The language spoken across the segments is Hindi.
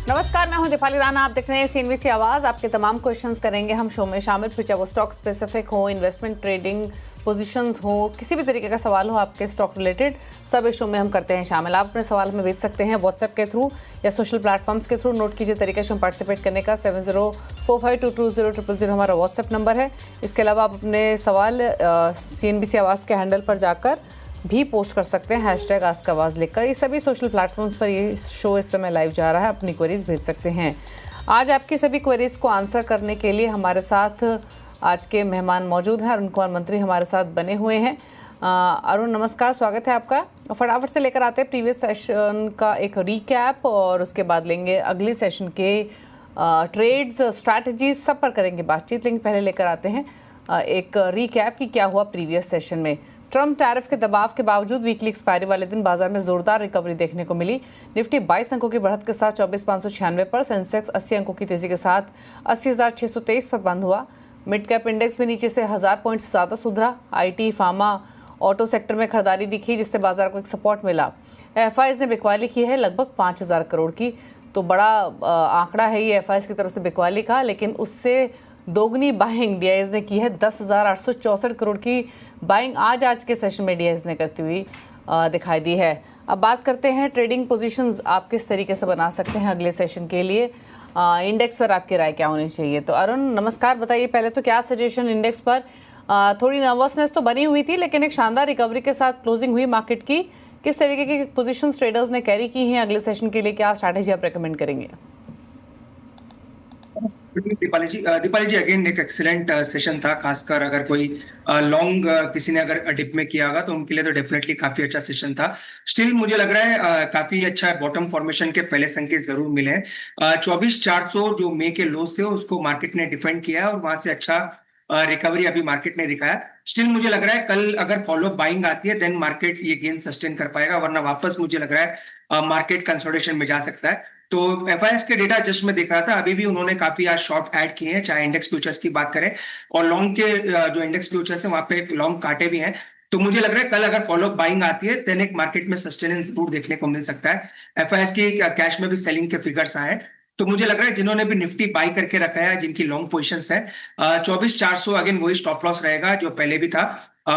नमस्कार, मैं हूं दीपाली राणा। आप देख रहे हैं सीएनबीसी आवाज। आपके तमाम क्वेश्चंस करेंगे हम शो में शामिल, फिर चाहे वो स्टॉक स्पेसिफिक हो, इन्वेस्टमेंट, ट्रेडिंग, पोजीशंस हो, किसी भी तरीके का सवाल हो आपके स्टॉक रिलेटेड, सब इस शो में हम करते हैं शामिल। आप अपने सवाल हमें भेज सकते हैं व्हाट्सएप के थ्रू या सोशल प्लेटफॉर्म्स के थ्रू। नोट कीजिए तरीका शो में पार्टिसिपेट करने का 7045220000 हमारा व्हाट्सएप नंबर है। इसके अलावा आप अपने सवाल सीएनबीसी आवाज़ के हैंडल पर जाकर भी पोस्ट कर सकते हैं, हैशटैग आस्क आवाज़ लिखकर। ये सभी सोशल प्लेटफॉर्म्स पर ये शो इस समय लाइव जा रहा है, अपनी क्वेरीज भेज सकते हैं। आज आपकी सभी क्वेरीज को आंसर करने के लिए हमारे साथ आज के मेहमान मौजूद हैं। अरुण कुमार मंत्री हमारे साथ बने हुए हैं। अरुण नमस्कार, स्वागत है आपका। फटाफट से लेकर आते हैं प्रीवियस सेशन का एक रीकैप और उसके बाद लेंगे अगले सेशन के ट्रेड्स, स्ट्रैटेजीज, सब पर करेंगे बातचीत। लेकिन पहले लेकर आते हैं एक रीकैप कि क्या हुआ प्रीवियस सेशन में। ट्रम्प टैरिफ के दबाव के बावजूद वीकली एक्सपायरी वाले दिन बाजार में जोरदार रिकवरी देखने को मिली। निफ्टी 22 अंकों की बढ़त के साथ 24,596 पर, सेंसेक्स 80 अंकों की तेजी के साथ 80,623 पर बंद हुआ। मिड कैप इंडेक्स में नीचे से 1000 पॉइंट से ज़्यादा सुधरा। आईटी, फार्मा, ऑटो सेक्टर में खरीदारी दिखी, जिससे बाजार को एक सपोर्ट मिला। एफआईज ने बिकवाली की है लगभग 5000 करोड़ की, तो बड़ा आंकड़ा है ये एफआईज की तरफ से बिकवाली का। लेकिन उससे दोगुनी बाइंग डीआईएस ने की है। 10,864 करोड़ की बाइंग आज के सेशन में डीआईएस ने करती हुई दिखाई दी है। अब बात करते हैं ट्रेडिंग पोजीशंस आप किस तरीके से बना सकते हैं अगले सेशन के लिए। इंडेक्स पर आपकी राय क्या होनी चाहिए? तो अरुण नमस्कार, बताइए पहले तो क्या सजेशन इंडेक्स पर? थोड़ी नर्वसनेस तो बनी हुई थी, लेकिन एक शानदार रिकवरी के साथ क्लोजिंग हुई मार्केट की। किस तरीके की पोजीशंस ट्रेडर्स ने कैरी की हैं? अगले सेशन के लिए क्या स्ट्रैटेजी आप रेकमेंड करेंगे? दीपाली जी अगेन एक एक्सीलेंट सेशन था। खासकर अगर कोई लॉन्ग किसी ने अगर डिप में किया होगा तो उनके लिए तो डेफिनेटली काफी अच्छा सेशन था। स्टिल मुझे लग रहा है काफी अच्छा बॉटम फॉर्मेशन के पहले संकेत जरूर मिले हैं। 24,400 जो मई के लो से उसको मार्केट ने डिफेंड किया है और वहां से अच्छा रिकवरी अभी मार्केट ने दिखाया। स्टिल मुझे लग रहा है कल अगर फॉलो बाइंग आती है देन मार्केट ये गेन सस्टेन कर पाएगा, वरना वापस मुझे लग रहा है मार्केट कंसोलिडेशन में जा सकता है। तो एफआईएस के डेटा जस्ट मैं देख रहा था, अभी भी उन्होंने काफी आज शॉर्ट ऐड किए हैं, चाहे इंडेक्स फ्यूचर्स की बात करें और लॉन्ग के जो इंडेक्स फ्यूचर्स है वहां पे लॉन्ग काटे भी हैं। तो मुझे लग रहा है कल अगर फॉलो बाइंग आती है देन एक मार्केट में सस्टेनेंस जरूर देखने को मिल सकता है। एफआईएस की कैश में भी सेलिंग के फिगर्स आए, तो मुझे लग रहा है जिन्होंने भी निफ्टी बाई करके रखा है, जिनकी लॉन्ग पोजिशंस है, 24,400 अगेन वही स्टॉप लॉस रहेगा जो पहले भी था।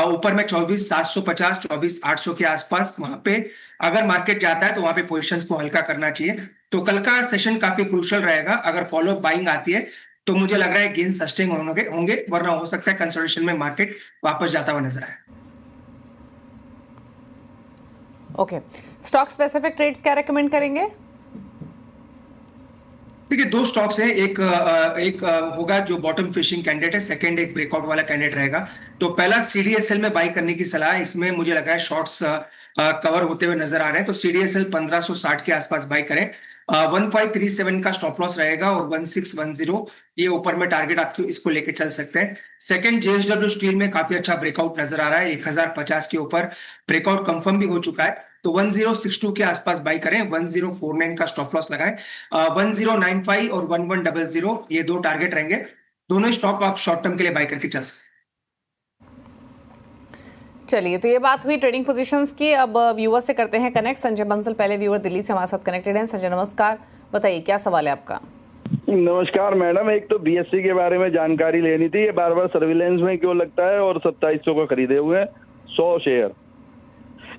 ऊपर में 24,750, 24,800 के आसपास वहां पे अगर मार्केट जाता है तो वहां पे पोजीशंस को हल्का करना चाहिए। तो कल का सेशन काफी क्रूशियल रहेगा। अगर फॉलो बाइंग आती है तो मुझे लग रहा है गेन सस्टेन होंगे, वरना हो सकता है कंसोलिडेशन में मार्केट वापस जाता हुआ नजर आए। ओके, स्टॉक स्पेसिफिक ट्रेड्स क्या रेकमेंड करेंगे? देखिए दो स्टॉक्स है, एक होगा जो बॉटम फिशिंग कैंडिडेट है, सेकंड एक ब्रेकआउट वाला कैंडिडेट रहेगा। तो पहला सीडीएसएल में बाई करने की सलाह है। इसमें मुझे लग रहा है शॉर्ट्स कवर होते हुए नजर आ रहे हैं, तो सीडीएसएल 1560 के आसपास बाई करें। 1537 का स्टॉप लॉस रहेगा और 1610 ये ऊपर में टारगेट आपको इसको लेके चल सकते हैं। सेकंड जेएसडब्ल्यू स्टील में काफी अच्छा ब्रेकआउट नजर आ रहा है, 1050 के ऊपर ब्रेकआउट कंफर्म भी हो चुका है, तो 1062 के आसपास बाई करें। 1049 का स्टॉप लॉस लगाएं। 1095 और 1100 ये दो टारगेट रहेंगे। दोनों स्टॉक आप शॉर्ट टर्म के लिए बाई करके चल सकते हैं। चलिए, तो ये बात हुई ट्रेडिंग पोजीशंस की। अब व्यूअर से करते हैं कनेक्ट। संजय बंसल पहले व्यूअर दिल्ली से हमारे साथ कनेक्टेड हैं। संजय नमस्कार, बताइए क्या सवाल है आपका? नमस्कार मैडम, एक तो बीएससी के बारे में जानकारी लेनी थी। ये बार बार सर्विलेंस में क्यों लगता है और 2700 को खरीदे हुए हैं 100 शेयर,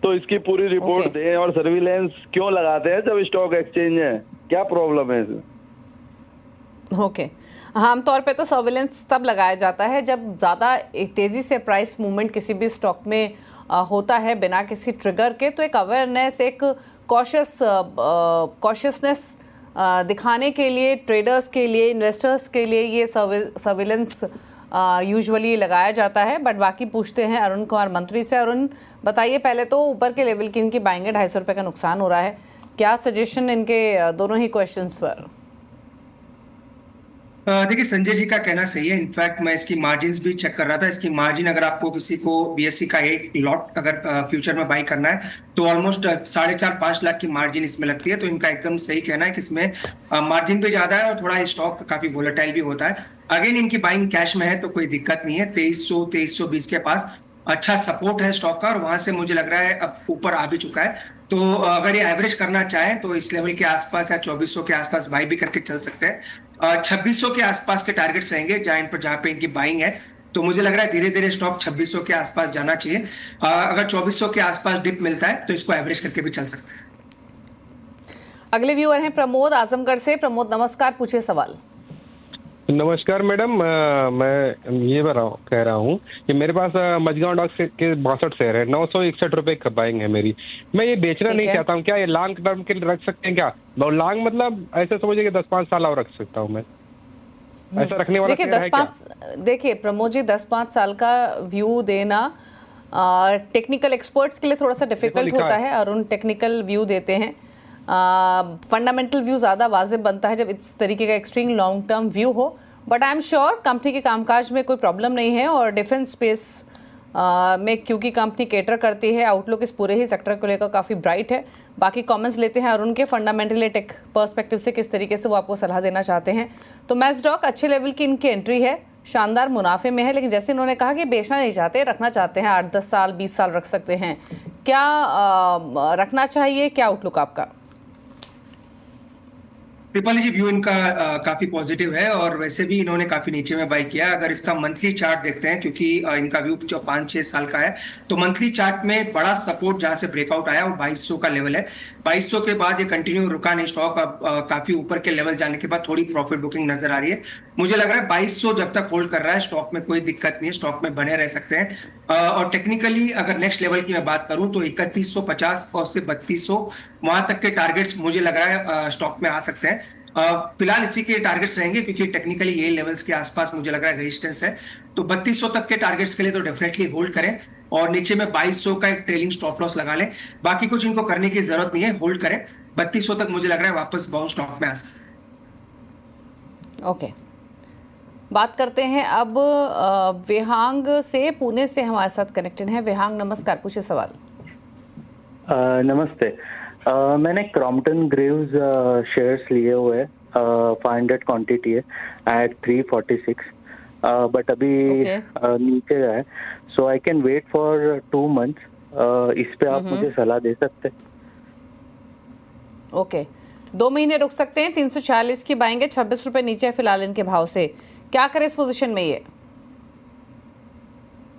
तो इसकी पूरी रिपोर्ट दें। और सर्विलेंस क्यों लगाते हैं जब स्टॉक एक्सचेंज है, क्या प्रॉब्लम है इसमें? ओके, आमतौर पे तो सर्विलेंस तब लगाया जाता है जब ज़्यादा तेज़ी से प्राइस मूवमेंट किसी भी स्टॉक में होता है बिना किसी ट्रिगर के। तो एक अवेयरनेस, एक कॉशियसनेस दिखाने के लिए ट्रेडर्स के लिए, इन्वेस्टर्स के लिए ये सर्विलेंस यूजुअली लगाया जाता है। बट बाकी पूछते हैं अरुण कुमार मंत्री से। अरुण बताइए पहले तो ऊपर के लेवल की इनकी बाइंग है, 250 रुपये का नुकसान हो रहा है, क्या सजेशन इनके दोनों ही क्वेश्चंस पर? देखिए संजय जी का कहना सही है। इनफैक्ट मैं इसकी मार्जिन भी चेक कर रहा था। इसकी मार्जिन अगर आपको किसी को बीएससी का एक लॉट अगर फ्यूचर में बाई करना है तो ऑलमोस्ट 4.5-5 लाख की मार्जिन इसमें लगती है। तो इनका एकदम सही कहना है कि इसमें मार्जिन भी ज्यादा है और थोड़ा स्टॉक काफी वोलेटाइल भी होता है। अगेन इनकी बाइंग कैश में है तो कोई दिक्कत नहीं है। 2300-2320 के पास अच्छा सपोर्ट है स्टॉक का और वहां से मुझे लग रहा है अब ऊपर आ भी चुका है। तो अगर ये एवरेज करना चाहें तो इस लेवल के आसपास या 2400 के आसपास बाई भी करके चल सकते हैं। 2600 के आसपास के टारगेट्स रहेंगे जहां पे इनकी बाइंग है। तो मुझे लग रहा है धीरे धीरे स्टॉक 2600 के आसपास जाना चाहिए। अगर 2400 के आसपास डिप मिलता है तो इसको एवरेज करके भी चल सकता है। अगले व्यूअर हैं प्रमोद आजमगढ़ से। प्रमोद नमस्कार, पूछिए सवाल। नमस्कार मैडम, मैं ये कह रहा हूँ कि मेरे पास मझगांव डॉक के 62 शेयर है, 961 रुपए की बाइंग है मेरी। मैं ये बेचना ठीक नहीं है। चाहता हूँ, क्या ये लॉन्ग टर्म के लिए रख सकते हैं क्या? लॉन्ग मतलब ऐसे समझिए कि 10-5 साल और रख सकता हूँ मैं, ऐसा रखने वाला देखिए शेयर है क्या? देखिए प्रमोद जी, 10-5 साल का व्यू देना टेक्निकल एक्सपर्ट्स के लिए थोड़ा सा डिफिकल्ट होता है। अरुण टेक्निकल व्यू देते हैं। फंडामेंटल व्यू ज़्यादा वाजिब बनता है जब इस तरीके का एक्सट्रीम लॉन्ग टर्म व्यू हो। But I am sure company के कामकाज में कोई प्रॉब्लम नहीं है और डिफेंस स्पेस में क्योंकि कंपनी कैटर करती है, आउटलुक इस पूरे ही सेक्टर को लेकर काफ़ी ब्राइट है। बाकी कमेंट्स लेते हैं अरुण के फंडामेंटली टेक पर्सपेक्टिव से किस तरीके से वो आपको सलाह देना चाहते हैं। तो मैस्डॉक अच्छे लेवल की इनकी एंट्री है, शानदार मुनाफे में है, लेकिन जैसे इन्होंने कहा कि बेचना नहीं चाहते, रखना चाहते हैं। 8-10 साल 20 साल रख सकते हैं। क्या रखना चाहिए? क्या आउटलुक आपका? दीपाली जी, व्यू इनका काफी पॉजिटिव है और वैसे भी इन्होंने काफी नीचे में बाई किया। अगर इसका मंथली चार्ट देखते हैं, क्योंकि इनका व्यू जो 5-6 साल का है, तो मंथली चार्ट में बड़ा सपोर्ट जहां से ब्रेकआउट आया वो 2200 का लेवल है। 2200 के बाद ये कंटिन्यू रुका नहीं स्टॉक। अब काफी ऊपर के लेवल जाने के बाद थोड़ी प्रॉफिट बुकिंग नजर आ रही है। मुझे लग रहा है 2200 जब तक होल्ड कर रहा है स्टॉक में कोई दिक्कत नहीं है, स्टॉक में बने रह सकते हैं। और टेक्निकली अगर नेक्स्ट लेवल की मैं बात करूं तो 3150 और से 3200 वहां तक के टारगेट्स मुझे लग रहा है स्टॉक में आ सकते हैं। फिलहाल इसी के टारगेट्स रहेंगे क्योंकि टेक्निकली ये लेवल्स के आसपास मुझे लग रहा है रेजिस्टेंस है। तो 3200 तक के टारगेट्स के लिए तो डेफिनेटली होल्ड करें और नीचे में 2200 का एक ट्रेलिंग स्टॉप लॉस लगा लें। बाकी कुछ इनको करने की जरूरत नहीं है, होल्ड करें। 3200 तक मुझे लग रहा है वापस बाउंस स्टॉक में आ सकता है। ओके, बात करते हैं अब विहांग से। पुणे से हमारे साथ कनेक्टेड है विहांग। नमस्कार, पूछिए सवाल। नमस्ते। मैंने क्रॉम्पटन ग्रीव्स शेयर्स लिए हुए हैं, 500 क्वांटिटी है एट 346, बट अभी नीचे है, so I can wait for 2 months। इस पे आप मुझे सलाह दे सकते हैं? ओके, 2 महीने रुक सकते हैं। 346 की बाएंगे, 26 रुपए नीचे है फिलहाल इनके भाव से। क्या करें इस पोजीशन में? ये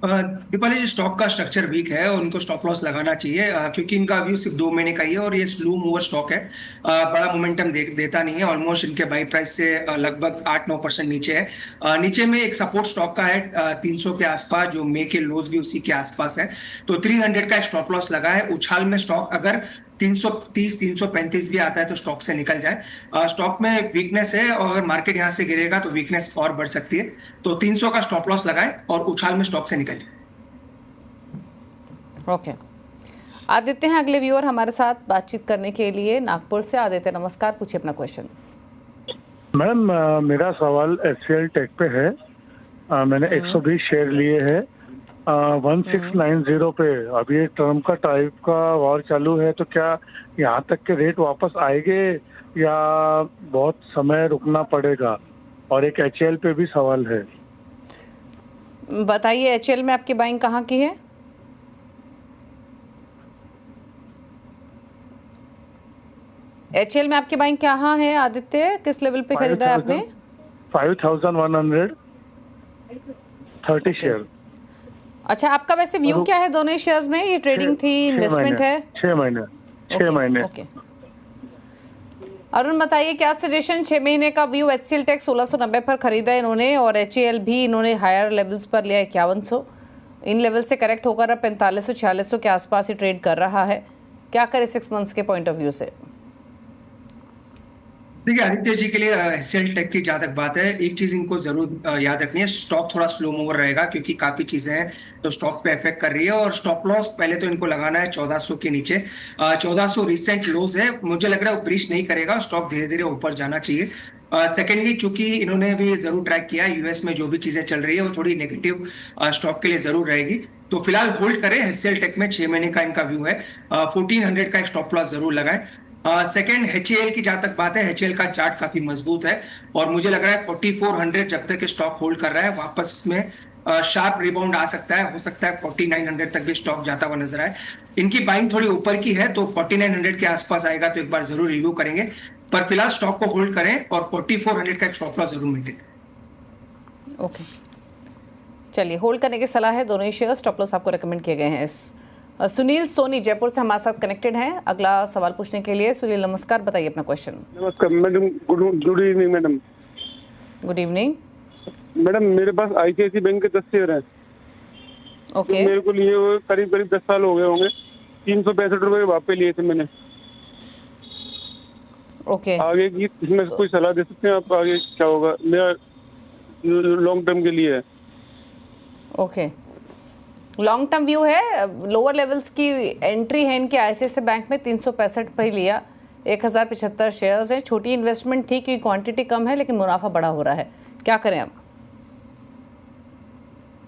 दीपाली जी, स्टॉक का स्ट्रक्चर वीक है और उनको स्टॉप लॉस लगाना चाहिए क्योंकि इनका व्यू सिर्फ 2 महीने का ही है और ये स्लो मूवर स्टॉक है। बड़ा मोमेंटम देता नहीं है। ऑलमोस्ट इनके बाई प्राइस से लगभग 8-9% नीचे है। नीचे में एक सपोर्ट स्टॉक का है 300 के आसपास, जो मे के लोज भी उसी के आसपास है। तो 300 का स्टॉप लॉस लगा है। उछाल में स्टॉक अगर 330-335 भी आता है तो स्टॉक से निकल जाए। स्टॉक में वीकनेस है और अगर मार्केट यहां से गिरेगा तो वीकनेस और बढ़ सकती है। तो 300 का स्टॉप लॉस लगाएं और उछाल में स्टॉक से निकल जाए। ओके, आदित्य हैं अगले व्यूअर हमारे साथ बातचीत करने के लिए नागपुर से। आदित्य नमस्कार, पूछिए अपना क्वेश्चन। मैडम, मेरा सवाल HCL टेक पे है। मैंने 120 शेयर लिए हैं 1690 पे। अभी ये टर्म का टाइप का वॉर चालू है, तो क्या यहाँ तक के रेट वापस आएंगे या बहुत समय रुकना पड़ेगा? और एक HCL पे भी सवाल है। बताइए, HCL में आपकी बाइंग कहाँ की है? HCL में आपकी बाइंग कहाँ है आदित्य? किस लेवल पे खरीदा है आपने? 5130 शेयर। अच्छा, आपका वैसे व्यू क्या है दोनों शेयर्स में? ये ट्रेडिंग थी, इन्वेस्टमेंट है? 6 महीने। ओके, अरुण बताइए क्या सजेशन? 6 महीने का व्यू। HCL टेक 1690 पर खरीदा है इन्होंने और HCL भी इन्होंने हायर लेवल्स पर लिया 5100। इन लेवल से करेक्ट होकर अब 4500-4600 के आसपास ही ट्रेड कर रहा है। क्या करे 6 मंथ्स के पॉइंट ऑफ व्यू से? देखिए आदित्य जी के लिए HCL टेक की जहां तक बात है, एक चीज इनको जरूर याद रखनी है, स्टॉक थोड़ा स्लो मूवर रहेगा क्योंकि काफी चीजें हैं तो स्टॉक पे इफेक्ट कर रही है। और स्टॉप लॉस पहले तो इनको लगाना है 1400 के नीचे। 1400 रिसेंट लोज है, मुझे लग रहा है वो ब्रीच नहीं करेगा, स्टॉक धीरे धीरे ऊपर जाना चाहिए। सेकेंडली, चूंकि इन्होंने भी जरूर ट्रैक किया यूएस में जो भी चीजें चल रही है वो थोड़ी नेगेटिव स्टॉक के लिए जरूर रहेगी। तो फिलहाल होल्ड करें। HCL टेक में 6 महीने का इनका व्यू है। 1400 का एक स्टॉप लॉस जरूर लगाएं। सेकेंड, HCL की जहां तक बात है, HCL का चार्ट काफी मजबूत है और मुझे लग रहा है 4400 जब तक स्टॉक होल्ड कर रहा है वापस में शार्प रिबाउंड आ सकता है, हो सकता है 4900 तक भी स्टॉक जाता हुआ नजर आए। इनकी बाइंग थोड़ी ऊपर की है, तो 4900 के आसपास आएगा तो एक बार जरूर रिव्यू करेंगे, पर फिलहाल स्टॉक को होल्ड करें और 4400 का स्टॉप लॉस जरूर मेंटेन करें। ओके, चलिए होल्ड करने की सलाह है, दोनों ही शेयर स्टॉप लॉस आपको रेकमेंड किए गए हैं। सुनील सोनी जयपुर से हमारे साथ कनेक्टेड हैं अगला सवाल पूछने के लिए। सुनील नमस्कार, बताइए अपना क्वेश्चन। नमस्कार madam, good evening madam. Good evening madam, मेरे पास आईसीआईसी बैंक के 10 शेयर हैं। ओके, मेरे को लिए हुए करीब 10 साल हो गए होंगे। 365 रुपए वापस लिए थे मैंने। ओके, आगे की इसमें कोई सलाह दे सकते हैं आप? आगे क्या होगा? मेरा लॉन्ग टर्म के लिए है। ओके, लॉन्ग टर्म व्यू है, लोअर लेवल्स की एंट्री है इनके आईसीआईसीआई बैंक में 365 पर ही लिया, 1075 शेयर्स हैं। छोटी इन्वेस्टमेंट थी क्योंकि क्वांटिटी कम है लेकिन मुनाफा बड़ा हो रहा है, क्या करें अब?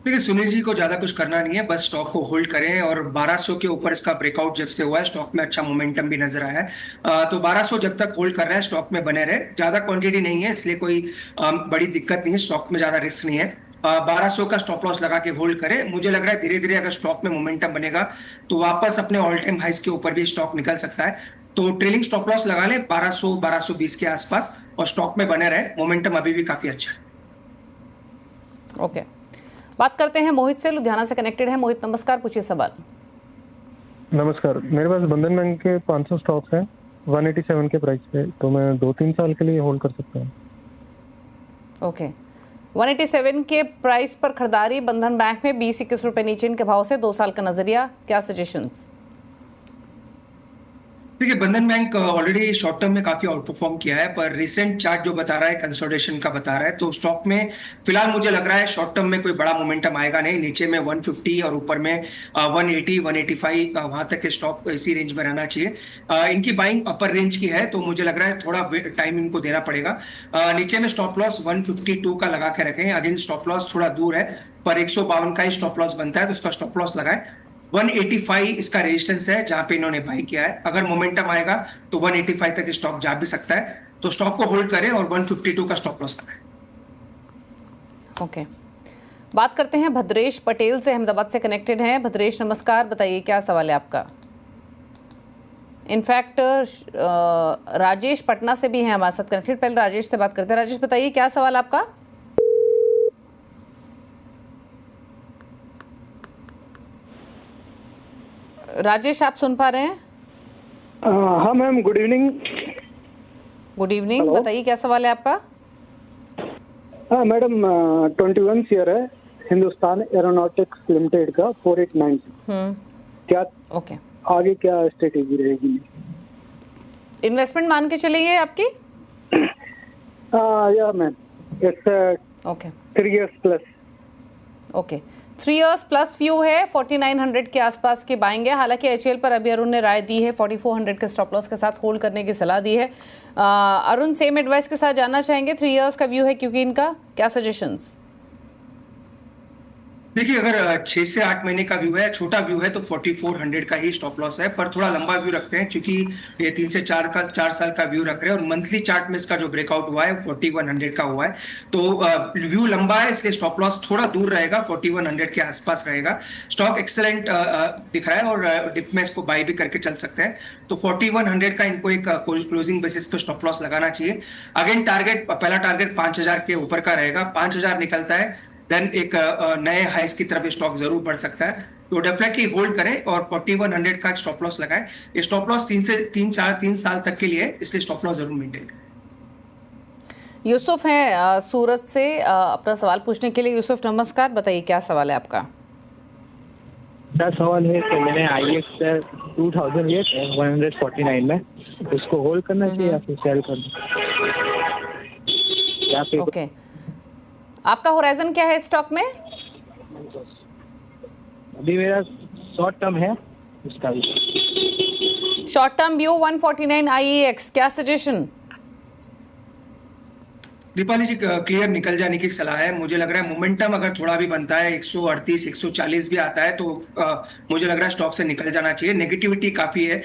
देखिए सुनील जी को ज्यादा कुछ करना नहीं है, बस स्टॉक को होल्ड करें और 1200 के ऊपर इसका ब्रेकआउट जब से हुआ है स्टॉक में अच्छा मोमेंटम भी नजर आया है, तो 1200 जब तक होल्ड कर रहा है स्टॉक में बने रहे। ज्यादा क्वांटिटी नहीं है इसलिए कोई बड़ी दिक्कत नहीं है, स्टॉक में ज्यादा रिस्क नहीं है। 1200 का स्टॉप लॉस लगा के होल्ड करें। मुझे लग रहा है धीरे धीरे अगर स्टॉक में मोमेंटम बनेगा तो वापस अपने ऑल टाइम हाइस के ऊपर भी स्टॉक निकल सकता है, तो ट्रेलिंग स्टॉप लॉस लगा लें 1200-1220 के आसपास और स्टॉक में बने रहे। मोमेंटम अभी भी काफी अच्छा है। ओके, बात करते हैं मोहित से, लुधियाना से कनेक्टेड है। मोहित नमस्कार, पूछिए सवाल। नमस्कार, मेरे पास बंधन बैंक के 500 स्टॉक्स हैं 187 के प्राइस पे, तो मैं 2-3 साल के लिए होल्ड कर सकता हूँ। ओके, 187 के प्राइस पर खरीदारी बंधन बैंक में 20-21 रुपए नीचे इनके भाव से, 2 साल का नजरिया, क्या सजेशंस? देखिए बंधन बैंक ऑलरेडी शॉर्ट टर्म में काफी आउट परफॉर्म किया है, पर रिसेंट चार्ट जो बता रहा है कंसोलिडेशन का बता रहा है, तो स्टॉक में फिलहाल मुझे लग रहा है शॉर्ट टर्म में कोई बड़ा मोमेंटम आएगा नहीं। नीचे में 150 और ऊपर में 180-185 वहां तक के स्टॉक इसी रेंज में रहना चाहिए। इनकी बाइंग अपर रेंज की है, तो मुझे लग रहा है थोड़ा टाइम इनको देना पड़ेगा। नीचे में स्टॉप लॉस 152 का लगा के रखें, अगेन स्टॉप लॉस थोड़ा दूर है पर 152 का ही स्टॉप लॉस बनता है, तो उसका स्टॉप लॉस लगाए। 185 इसका रेजिस्टेंस है जहां पे इन्होंने बाई किया है, अगर मोमेंटम आएगा तो 185 तक स्टॉक जा भी सकता है, तो स्टॉक को होल्ड करें और 152 का स्टॉप लॉस लगाएं। ओके, बात करते हैं भद्रेश पटेल से, अहमदाबाद से कनेक्टेड हैं। भद्रेश नमस्कार, बताइए क्या सवाल है आपका। इनफैक्ट राजेश पटना से भी हैं हमारे साथ कनेक्टेड, पहले राजेश से बात करते हैं। राजेश बताइए क्या सवाल आपका। राजेश आप सुन पा रहे हैं? हाँ ma'am, good evening. Good evening, बताइए क्या सवाल है आपका। हाँ मैडम, 21 शेयर है हिंदुस्तान एरोनॉटिक्स लिमिटेड का 489। क्या ओके, आगे क्या स्ट्रेटेजी रहेगी? इन्वेस्टमेंट मान के चलिए आपकी। या ma'am, it's okay 3 years plus. Okay, 3 years plus view है, 4900 के आसपास की बाइंग है। हालांकि एचएल पर अभी अरुण ने राय दी है 4400 के स्टॉप लॉस के साथ होल्ड करने की सलाह दी है। अरुण सेम एडवाइस के साथ जानना चाहेंगे, 3 years का व्यू है क्योंकि इनका, क्या सजेशंस? देखिए अगर 6 से 8 महीने का व्यू है, छोटा व्यू है, तो 4400 का ही स्टॉप लॉस है, पर थोड़ा लंबा व्यू रखते हैं क्योंकि ये 3 से 4 साल का व्यू रख रहे हैं और मंथली चार्ट में इसका जो ब्रेकआउट हुआ है 4100 का हुआ है, तो व्यू लंबा है इसलिए स्टॉप लॉस थोड़ा दूर रहेगा, 4100 के आसपास रहेगा। स्टॉक एक्सेलेंट दिख रहा है और डिप में इसको बाय भी करके चल सकते हैं, तो 4100 का इनको एक क्लोजिंग बेसिस पे स्टॉप लॉस लगाना चाहिए। अगेन टारगेट, पहला टारगेट 5000 के ऊपर का रहेगा, 5000 निकलता है देन एक नए हाइस की तरफ स्टॉक जरूर बढ़ सकता है, तो डेफिनेटली होल्ड करें और 4100 का स्टॉप लॉस लगाएं। ये स्टॉप लॉस 3 साल तक के लिए, इसलिए स्टॉप लॉस जरूर मेंटेन करें। यूसुफ हैं सूरत से अपना सवाल पूछने के लिए। यूसुफ नमस्कार, बताइए क्या सवाल है आपका। क्या सवाल है कि मैंने IEX 2000 लिया 149 में, उसको होल्ड करना चाहिए या फिर सेल कर दूं? ओके, आपका होराइजन क्या है स्टॉक में? अभी मेरा शॉर्ट टर्म है, उसका भी शॉर्ट टर्म व्यू 149 IEX, क्या सजेशन? दीपाली जी क्लियर निकल जाने की सलाह है। मुझे लग रहा है मोमेंटम अगर थोड़ा भी बनता है 138 140 भी आता है तो मुझे लग रहा है स्टॉक से निकल जाना चाहिए। नेगेटिविटी काफी है,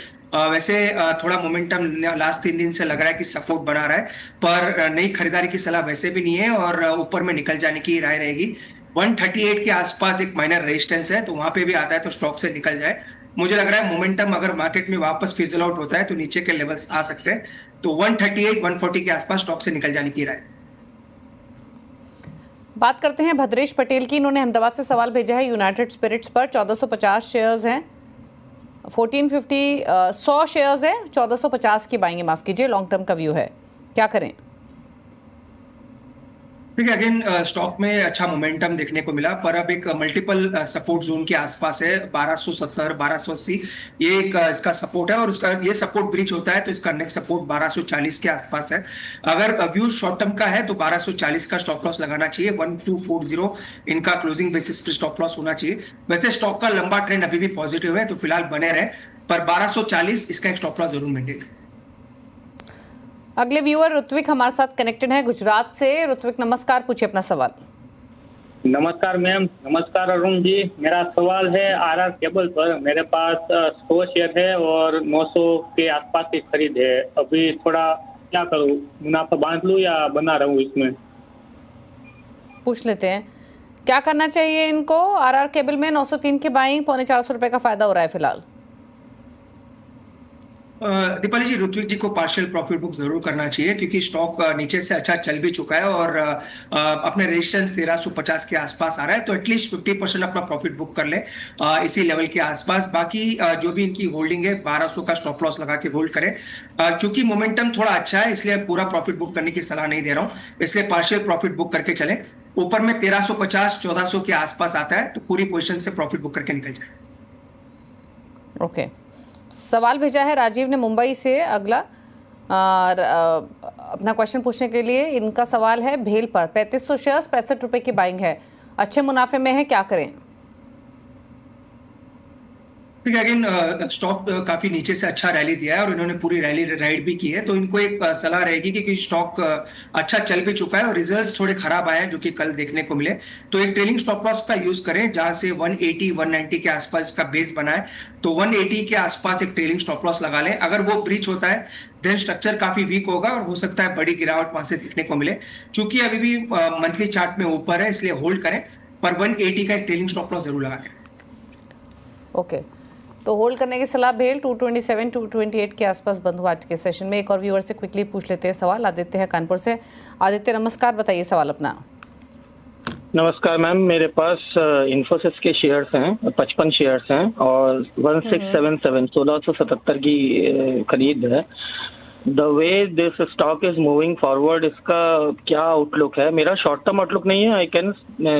वैसे थोड़ा मोमेंटम लास्ट 3 दिन से लग रहा है कि सपोर्ट बना रहा है, पर नई खरीदारी की सलाह वैसे भी नहीं है और ऊपर में निकल जाने की राय रहेगी। 138 के आसपास एक माइनर रेजिस्टेंस है, तो वहां पे भी आता है तो स्टॉक से निकल जाए। मुझे लग रहा है मोमेंटम अगर मार्केट में वापस फिजल आउट होता है तो नीचे के लेवल्स आ सकते हैं, तो 138 140 के आसपास स्टॉक से निकल जाने की राय। बात करते हैं भद्रेश पटेल की। इन्होंने अहमदाबाद से सवाल भेजा है यूनाइटेड स्पिरिट्स पर। 1450 शेयर्स हैं, 100 शेयर्स हैं, 1450 की बाइंग है, माफ कीजिए, लॉन्ग टर्म का व्यू है, क्या करें? ठीक है, अगेन स्टॉक में अच्छा मोमेंटम देखने को मिला, पर अब एक मल्टीपल सपोर्ट जोन के आसपास है, 1270 1280 ये एक इसका सपोर्ट है, और उसका ये सपोर्ट ब्रीच होता है तो इसका नेक्स्ट सपोर्ट 1240 के आसपास है। अगर व्यू शॉर्ट टर्म का है तो 1240 का स्टॉप लॉस लगाना चाहिए, 1240 इनका क्लोजिंग बेसिस पे स्टॉप लॉस होना चाहिए। वैसे स्टॉक का लंबा ट्रेंड अभी भी पॉजिटिव है, तो फिलहाल बने रहे, पर 1240 इसका एक स्टॉप लॉस जरूर मेंटेन। अगले व्यूअर ऋत्विक हमारे साथ कनेक्टेड है गुजरात से। ऋत्विक नमस्कार, पूछिए अपना सवाल। नमस्कार मैम। नमस्कार अरुण जी। मेरा सवाल है आरआर केबल पर। मेरे पास 100 शेयर है और 900 के आसपास की खरीद है। अभी थोड़ा क्या करूं, मुनाफा बांध लूं या बना रहूं इसमें? पूछ लेते हैं क्या करना चाहिए इनको। आरआर केबल में 903 की बाइंग, 450 रुपए का फायदा हो रहा है फिलहाल। दीपाली जी, ऋत्विक जी को पार्शियल प्रॉफिट बुक जरूर करना चाहिए, क्योंकि स्टॉक नीचे से अच्छा चल भी चुका है और अपने रेजिस्टेंस 1350 के आसपास आ रहा है, तो एटलीस्ट 50% अपना प्रॉफिट बुक कर ले इसी लेवल के आसपास। बाकी जो भी इनकी होल्डिंग है 1200 का स्टॉप लॉस लगा के होल्ड करें। चूंकि मोमेंटम थोड़ा अच्छा है इसलिए पूरा प्रॉफिट बुक करने की सलाह नहीं दे रहा हूँ, इसलिए पार्शियल प्रॉफिट बुक करके चले। ऊपर में 1350 1400 के आसपास आता है तो पूरी पोजिशन से प्रॉफिट बुक करके निकल जाए। ओके, सवाल भेजा है राजीव ने मुंबई से। अगला अपना क्वेश्चन पूछने के लिए इनका सवाल है भेल पर। 3500 शेयर्स, 65 रुपए की बाइंग है, अच्छे मुनाफे में है, क्या करें? ठीक है, अगेन स्टॉक काफी नीचे से अच्छा रैली दिया है और इन्होंने पूरी रैली राइड भी की है, तो इनको एक सलाह रहेगी कि स्टॉक अच्छा चल भी चुका है और रिजल्ट्स थोड़े खराब आए हैं जो कि कल देखने को मिले, तो एक ट्रेलिंग स्टॉप लॉस का यूज करें जहां से 180 190 के आसपास का बेस बना है, तो 180 के आसपास एक ट्रेलिंग स्टॉप लॉस लगा लें। अगर वो ब्रीच होता है देन स्ट्रक्चर काफी वीक होगा और हो सकता है बड़ी गिरावट वहां से देखने को मिले। चूंकि अभी भी मंथली चार्ट में ऊपर है इसलिए होल्ड करें, पर 180 का एक ट्रेलिंग स्टॉप लॉस जरूर लगा दें। ओके, तो होल्ड करने की सलाह भेल। 227 228 के आसपास बंद हुआ आज के सेशन में। एक और व्यूअर से क्विकली पूछ लेते हैं सवाल। आदित्य है कानपुर से। आदित्य नमस्कार, बताइए सवाल अपना। नमस्कार मैम, मेरे पास इन्फोसिस के शेयर्स हैं, 55 शेयर्स हैं और 1677 1677 की खरीद है। The way this stock is moving forward, इसका क्या आउटलुक है? मेरा शॉर्ट टर्म आउटलुक नहीं है, I can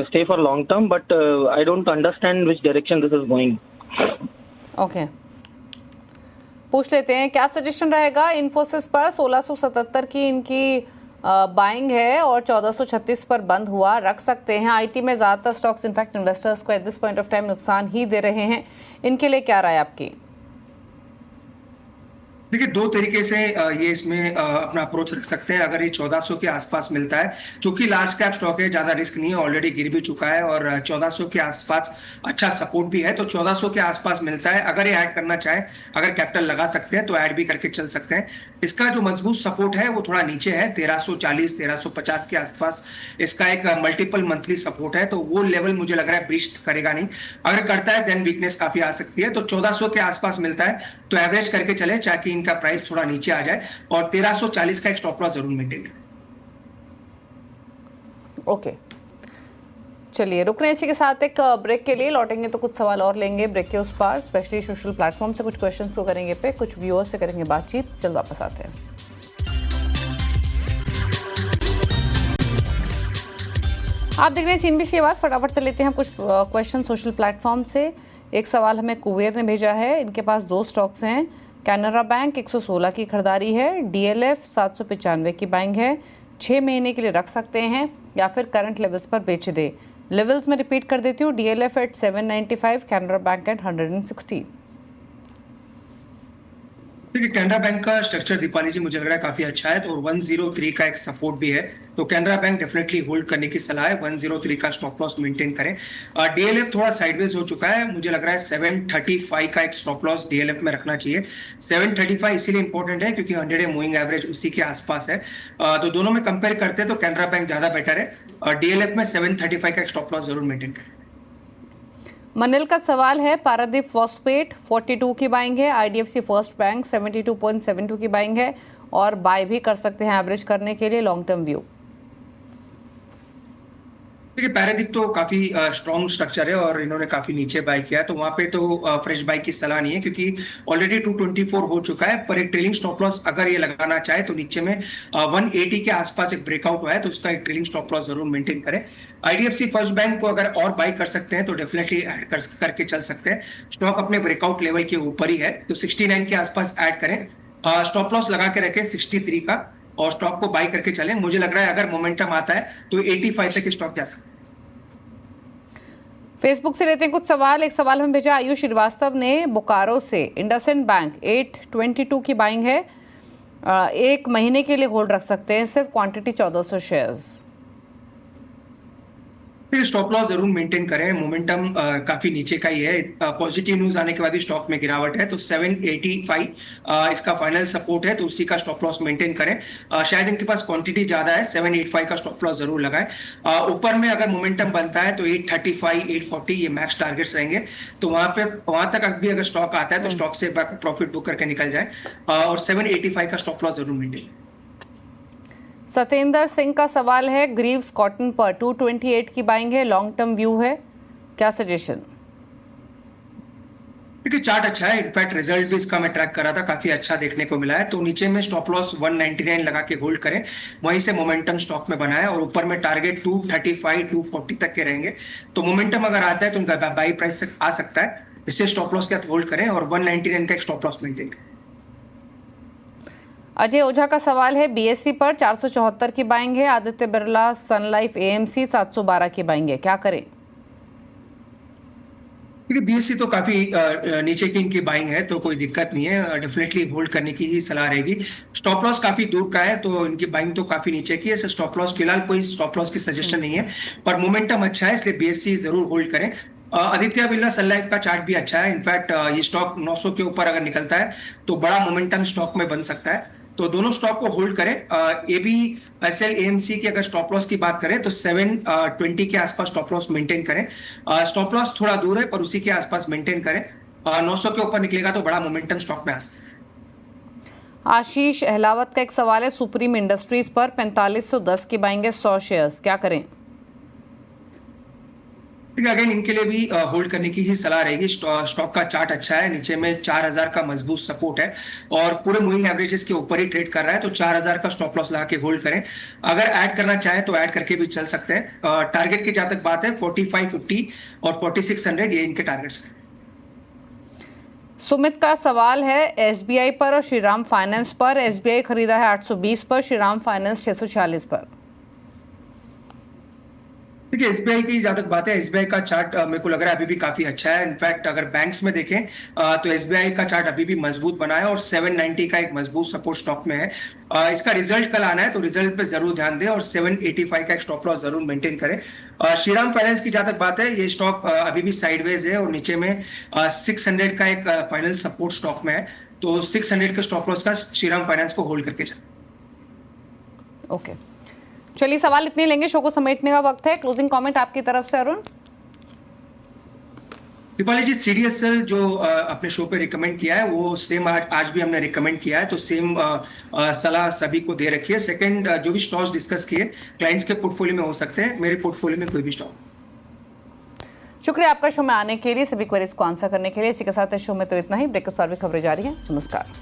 stay for long term, but I don't understand which direction this is going. Okay, पूछ लेते हैं क्या सजेशन रहेगा इन्फोसिस पर। 1677 की इनकी बाइंग है और 1436 पर बंद हुआ, रख सकते हैं। आईटी में ज़्यादातर स्टॉक्स इनफैक्ट इन्वेस्टर्स को at this point of time नुकसान ही दे रहे हैं, इनके लिए क्या राय आपकी? देखिए, दो तरीके से ये इसमें अपना अप्रोच रख सकते हैं। अगर ये 1400 के आसपास मिलता है, चूंकि लार्ज कैप स्टॉक है, ज्यादा रिस्क नहीं है, ऑलरेडी गिर भी चुका है और 1400 के आसपास अच्छा सपोर्ट भी है, तो 1400 के आसपास मिलता है। अगर ये ऐड करना चाहे, अगर कैपिटल लगा सकते हैं तो ऐड भी करके चल सकते हैं। इसका जो मजबूत सपोर्ट है वो थोड़ा नीचे है, 1340 1350 के आसपास इसका एक मल्टीपल मंथली सपोर्ट है, तो वो लेवल मुझे लग रहा है ब्रीच करेगा नहीं। अगर करता है देन वीकनेस काफी आ सकती है, तो 1400 के आसपास मिलता है तो एवरेज करके चले, चाहे इनका प्राइस थोड़ा नीचे आ जाए, और 1340 का एक स्टॉप लॉस जरूर मेंटेन करें। ओके, चलिए रुक रहे हैं इसी के साथ एक ब्रेक के लिए। लौटेंगे तो कुछ सवाल और लेंगे ब्रेक के उस पार, स्पेशली सोशल प्लेटफॉर्म से कुछ क्वेश्चंस को करेंगे पे, कुछ व्यूअर्स से करेंगे बातचीत। जल्द वापस आते हैं। आप देख रहे हैं CNBC आवाज़। फटाफट से लेते हैं कुछ क्वेश्चन सोशल प्लेटफॉर्म से। एक सवाल हमें कुबेर ने भेजा है, इनके पास दो स्टॉक्स हैं। कैनरा बैंक 116 की खरीदारी है, DLF 795 की बाइंग है, 6 महीने के लिए रख सकते हैं या फिर करंट लेवल्स पर बेच दे। लेवल्स में रिपीट कर देती हूँ, DLF at 795, Canara bank at 160। देखिए कैनरा बैंक का स्ट्रक्चर दीपाली जी मुझे लग रहा है काफी अच्छा है, तो 103 का एक सपोर्ट भी है, तो कैनरा बैंक डेफिनेटली होल्ड करने की सलाह है। 103 का स्टॉप लॉस मेंटेन करें। डीएलएफ थोड़ा साइडवेज हो चुका है, मुझे लग रहा है 735 का एक स्टॉप लॉस डीएलएफ में रखना चाहिए। 735 इसीलिए इंपॉर्टेंट है क्योंकि 100 डे मूविंग एवरेज उसी के आसपास है, तो दोनों में कंपेयर करते हैं तो कैनरा बैंक ज्यादा बेटर है। डीएलएफ में 735 का एक स्टॉप लॉस जरूर मेंटेन करें। मनिल का सवाल है, पारादीप फॉस्फेट 42 की बाइंग है, आईडीएफसी फर्स्ट बैंक 72.72 की बाइंग है और बाय भी कर सकते हैं एवरेज करने के लिए लॉन्ग टर्म व्यू। देखिए पैरादीप तो काफी स्ट्रॉन्ग स्ट्रक्चर है और इन्होंने काफी नीचे बाय किया, तो वहां पे तो फ्रेश बाय की सलाह नहीं है क्योंकि ऑलरेडी 224 हो चुका है। पर एक ट्रेलिंग स्टॉप लॉस अगर ये लगाना चाहे तो नीचे में 180 के आसपास एक ब्रेकआउट हुआ है, तो उसका एक ट्रेलिंग स्टॉप लॉस जरूर मेंटेन करें। आईडीएफसी फर्स्ट बैंक को अगर और बाय कर सकते हैं तो डेफिनेटली ऐड करके चल सकते हैं। स्टॉक अपने ब्रेकआउट लेवल के ऊपर ही है, तो 69 के आसपास ऐड करें। स्टॉप लॉस लगा के रखें 63 का और स्टॉक को बाय करके चलें। मुझे लग रहा है अगर मोमेंटम आता है तो 85 तक स्टॉक जा सकता है। फेसबुक से लेते हैं कुछ सवाल। एक सवाल हमें भेजा आयुष श्रीवास्तव ने बोकारो से, इंडसइंड बैंक 822 की बाइंग है, 1 महीने के लिए होल्ड रख सकते हैं, सिर्फ क्वांटिटी 1400 शेयर्स। फिर स्टॉप लॉस जरूर मेंटेन करें, मोमेंटम काफी नीचे का ही है। पॉजिटिव न्यूज आने के बाद भी स्टॉक में गिरावट है, तो 785 इसका फाइनल सपोर्ट है, तो उसी का स्टॉप लॉस मेंटेन करें। शायद इनके पास क्वांटिटी ज्यादा है, 785 का स्टॉप लॉस जरूर लगाएं। ऊपर में अगर मोमेंटम बनता है तो 835 840 ये मैक्स टारगेट्स रहेंगे, तो वहां तक भी अगर स्टॉक आता है तो स्टॉक से प्रॉफिट बुक करके निकल जाए और 785 का स्टॉप लॉस जरूर मेंटेन। सतेंद्र सिंह का सवाल है, ग्रीव्स कॉटन पर 228 की बाइंग है, लॉन्ग टर्म व्यू है, क्या सजेशन? देखिए चार्ट अच्छा है, इनफैक्ट रिजल्ट भी इसका मैं ट्रैक कर रहा था, काफी अच्छा देखने को मिला है। तो नीचे में स्टॉप लॉस 199 लगा के होल्ड करें, वहीं से मोमेंटम स्टॉक में बनाए और ऊपर में टारगेट 235 240 तक के रहेंगे। तो मोमेंटम अगर आता है तो उनका बाई प्राइस आ सकता है, इससे स्टॉप लॉस के साथ होल्ड करें और 199 का एक स्टॉप लॉस मेंटेन करें। अजय ओझा का सवाल है, बीएससी पर 474 की बाइंग है, आदित्य बिरला सन लाइफ एएमसी 712 की बाइंग है, क्या करें? क्योंकि बीएससी तो काफी नीचे की इनकी बाइंग है, तो कोई दिक्कत नहीं है, डेफिनेटली होल्ड करने की ही सलाह रहेगी। स्टॉप लॉस काफी दूर का है, तो इनकी बाइंग तो काफी नीचे की है, स्टॉप लॉस फिलहाल कोई स्टॉप लॉस की सजेशन नहीं है, पर मोमेंटम अच्छा है इसलिए बीएससी जरूर होल्ड करें। आदित्य बिरला सन लाइफ का चार्ट भी अच्छा है, इनफैक्ट ये स्टॉक 900 के ऊपर अगर निकलता है तो बड़ा मोमेंटम स्टॉक में बन सकता है, तो दोनों स्टॉक को होल्ड करें। ABSL AMC की अगर स्टॉप लॉस की बात करें तो 720 के आसपास स्टॉप लॉस मेंटेन करें। स्टॉप लॉस थोड़ा दूर है पर उसी के आसपास मेंटेन करें। 900 के ऊपर निकलेगा तो बड़ा मोमेंटम स्टॉक में आ सकता है। आशीष अहलावत का एक सवाल है, सुप्रीम इंडस्ट्रीज पर 4510 की बाइंग है, 100 शेयर्स, क्या करें? अगेन इनके लिए भी होल्ड करने की ही सलाह रहेगी। स्टॉक का चार्ट अच्छा है, नीचे में 4000 का मजबूत सपोर्ट है और पूरे मूविंग एवरेजेस के ऊपर ही ट्रेड कर रहा है, तो 4000 का स्टॉप लॉस लगा के होल्ड करें। अगर ऐड करना चाहे तो ऐड करके भी चल सकते हैं। टारगेट की जहां तक बात है 4550 और 4600 ये इनके टारगेट्स हैं। सुमित का सवाल है, एसबीआई पर और श्रीराम फाइनेंस पर। एसबीआई खरीदा है 820 पर, श्रीराम फाइनेंस 646 पर। देखिए एसबीआई की जहां तक बात है, एसबीआई का चार्ट मेरे को लग रहा है अभी भी काफी अच्छा है। इनफैक्ट अगर बैंक्स में देखें तो एसबीआई का चार्ट अभी भी मजबूत बना है और 790 का एक मजबूत सपोर्ट स्टॉक में है। इसका रिजल्ट कल आना है तो रिजल्ट पे जरूर ध्यान दें और 785 का एक स्टॉप लॉस जरूर मेंटेन करें। श्रीराम फाइनेंस की जहां तक बात है, ये स्टॉक अभी भी साइडवेज है और नीचे में 600 का एक फाइनल सपोर्ट स्टॉक में है, तो 600 के स्टॉप लॉस का श्रीराम फाइनेंस को होल्ड करके चलें। ओके, चलिए सवाल इतने लेंगे, शो को समेटने का वक्त है। क्लोजिंग कमेंट आपकी तरफ से अरुण। दीपाली जी, CDSL जो अपने शो पे रिकमेंड किया है वो सेम आज भी हमने रिकमेंड किया है, तो सेम सलाह सभी को दे रखी है। सेकंड, जो भी स्टॉक्स डिस्कस किए क्लाइंट्स के पोर्टफोलियो में हो सकते हैं, मेरे पोर्टफोलियो में कोई भी स्टॉक। शुक्रिया आपका शो में आने के लिए, सभी क्वेरीज को आंसर करने के लिए। इसी के साथ इस शो में तो इतना ही। ब्रेक के बाद भी खबरें जारी हैं। नमस्कार।